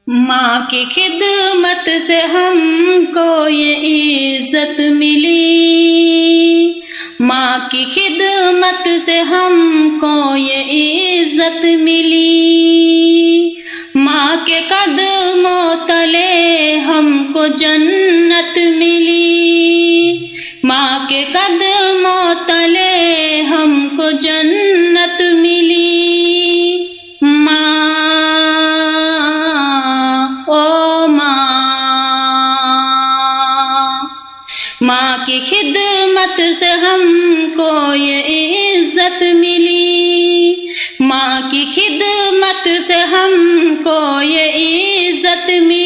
ماں کی خدمت سے ہم کو یہ عزت ملی، ماں کی خدمت سے ہم کو یہ عزت ملی، ماں کے قدموں تلے ہم کو جنت ملی، ماں کے قدموں تلے ہم کو جنت ملی۔ ماں کی خدمت سے ہم کو یہ عزت ملی، ماں کی خدمت سے ہم کو یہ عزت ملی۔